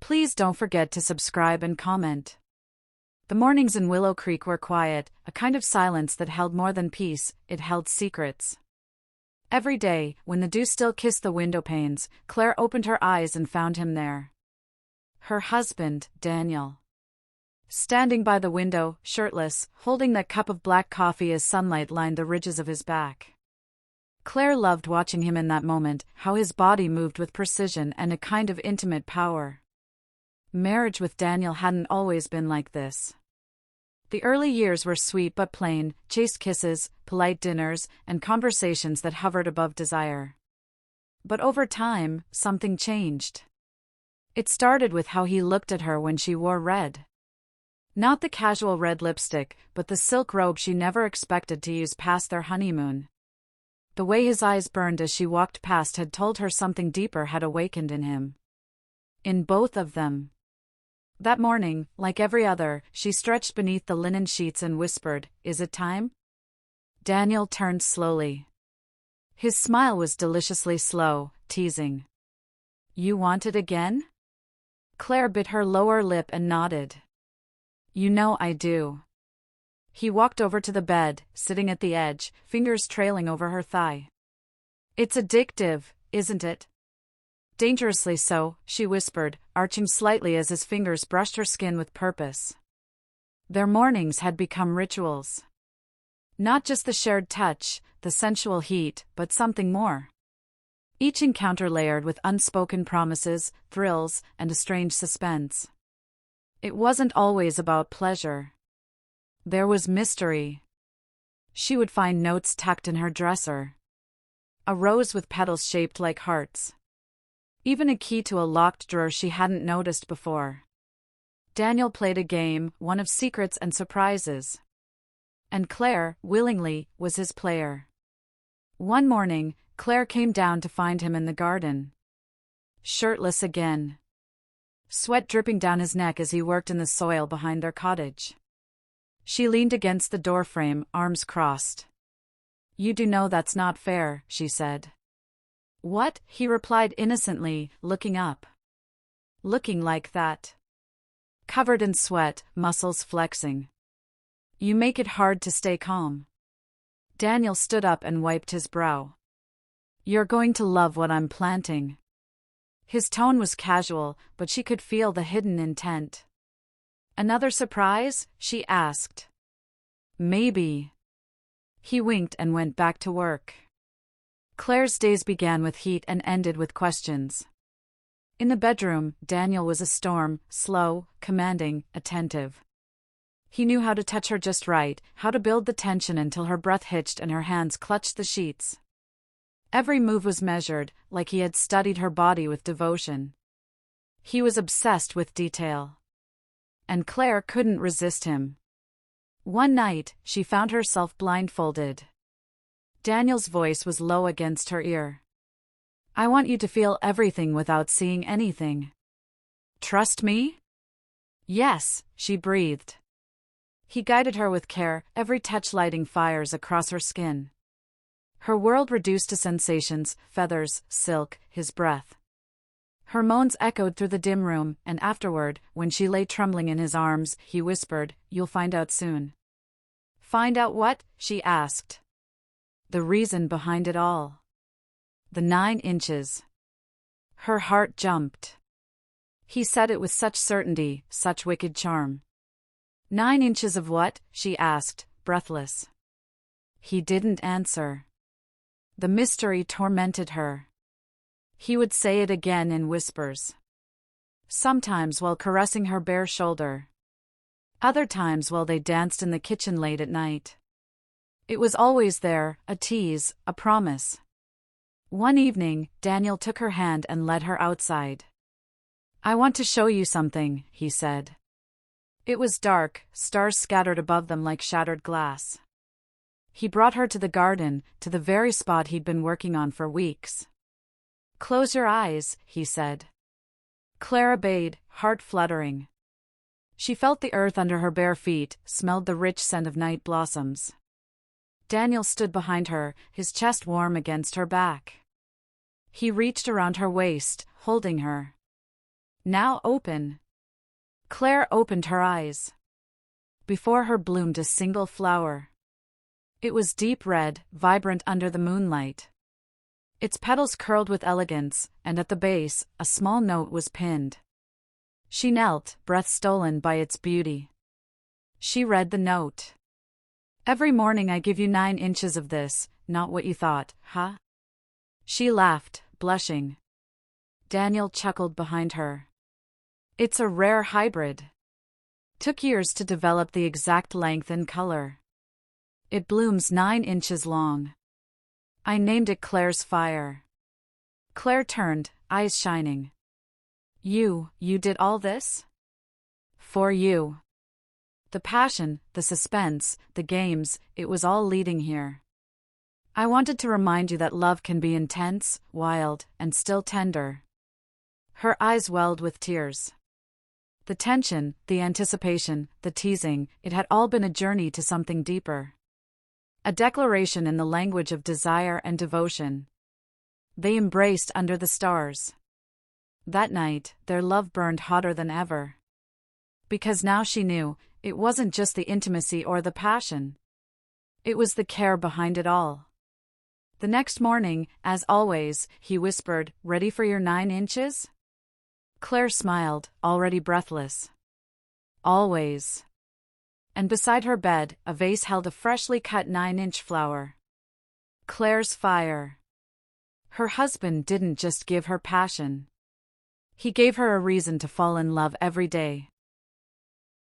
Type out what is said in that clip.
Please don't forget to subscribe and comment. The mornings in Willow Creek were quiet, a kind of silence that held more than peace, it held secrets. Every day, when the dew still kissed the window panes, Claire opened her eyes and found him there. Her husband, Daniel. Standing by the window, shirtless, holding that cup of black coffee as sunlight lined the ridges of his back. Claire loved watching him in that moment, how his body moved with precision and a kind of intimate power. Marriage with Daniel hadn't always been like this. The early years were sweet but plain, chaste kisses, polite dinners, and conversations that hovered above desire. But over time, something changed. It started with how he looked at her when she wore red. Not the casual red lipstick, but the silk robe she never expected to use past their honeymoon. The way his eyes burned as she walked past had told her something deeper had awakened in him. In both of them. That morning, like every other, she stretched beneath the linen sheets and whispered, "Is it time?" Daniel turned slowly. His smile was deliciously slow, teasing. "You want it again?" Claire bit her lower lip and nodded. "You know I do." He walked over to the bed, sitting at the edge, fingers trailing over her thigh. "It's addictive, isn't it?" "Dangerously so," she whispered, arching slightly as his fingers brushed her skin with purpose. Their mornings had become rituals. Not just the shared touch, the sensual heat, but something more. Each encounter layered with unspoken promises, thrills, and a strange suspense. It wasn't always about pleasure. There was mystery. She would find notes tucked in her dresser. A rose with petals shaped like hearts. Even a key to a locked drawer she hadn't noticed before. Daniel played a game, one of secrets and surprises. And Claire, willingly, was his player. One morning, Claire came down to find him in the garden. Shirtless again. Sweat dripping down his neck as he worked in the soil behind their cottage. She leaned against the doorframe, arms crossed. "You do know that's not fair," she said. "What?" he replied innocently, looking up. "Looking like that. Covered in sweat, muscles flexing. You make it hard to stay calm." Daniel stood up and wiped his brow. "You're going to love what I'm planting." His tone was casual, but she could feel the hidden intent. "Another surprise?" she asked. "Maybe." He winked and went back to work. Claire's days began with heat and ended with questions. In the bedroom, Daniel was a storm, slow, commanding, attentive. He knew how to touch her just right, how to build the tension until her breath hitched and her hands clutched the sheets. Every move was measured, like he had studied her body with devotion. He was obsessed with detail. And Claire couldn't resist him. One night, she found herself blindfolded. Daniel's voice was low against her ear. "I want you to feel everything without seeing anything. Trust me?" "Yes," she breathed. He guided her with care, every touch lighting fires across her skin. Her world reduced to sensations, feathers, silk, his breath. Her moans echoed through the dim room, and afterward, when she lay trembling in his arms, he whispered, "You'll find out soon." "Find out what?" she asked. The reason behind it all. The 9 inches. Her heart jumped. He said it with such certainty, such wicked charm. 9 inches of what? She asked, breathless. He didn't answer. The mystery tormented her. He would say it again in whispers. Sometimes while caressing her bare shoulder. Other times while they danced in the kitchen late at night. It was always there, a tease, a promise. One evening, Daniel took her hand and led her outside. "I want to show you something," he said. It was dark, stars scattered above them like shattered glass. He brought her to the garden, to the very spot he'd been working on for weeks. "Close your eyes," he said. Claire obeyed, heart fluttering. She felt the earth under her bare feet, smelled the rich scent of night blossoms. Daniel stood behind her, his chest warm against her back. He reached around her waist, holding her. Now open. Claire opened her eyes. Before her bloomed a single flower. It was deep red, vibrant under the moonlight. Its petals curled with elegance, and at the base, a small note was pinned. She knelt, breath stolen by its beauty. She read the note. Every morning I give you 9 inches of this, not what you thought, huh? She laughed, blushing. Daniel chuckled behind her. It's a rare hybrid. Took years to develop the exact length and color. It blooms 9 inches long. I named it Claire's Fire. Claire turned, eyes shining. You did all this? For you. The passion, the suspense, the games, it was all leading here. I wanted to remind you that love can be intense, wild, and still tender. Her eyes welled with tears. The tension, the anticipation, the teasing, it had all been a journey to something deeper. A declaration in the language of desire and devotion. They embraced under the stars. That night, their love burned hotter than ever. Because now she knew, it wasn't just the intimacy or the passion. It was the care behind it all. The next morning, as always, he whispered, "Ready for your 9 inches?" Claire smiled, already breathless. Always. And beside her bed, a vase held a freshly cut 9-inch flower. Claire's Fire. Her husband didn't just give her passion. He gave her a reason to fall in love every day.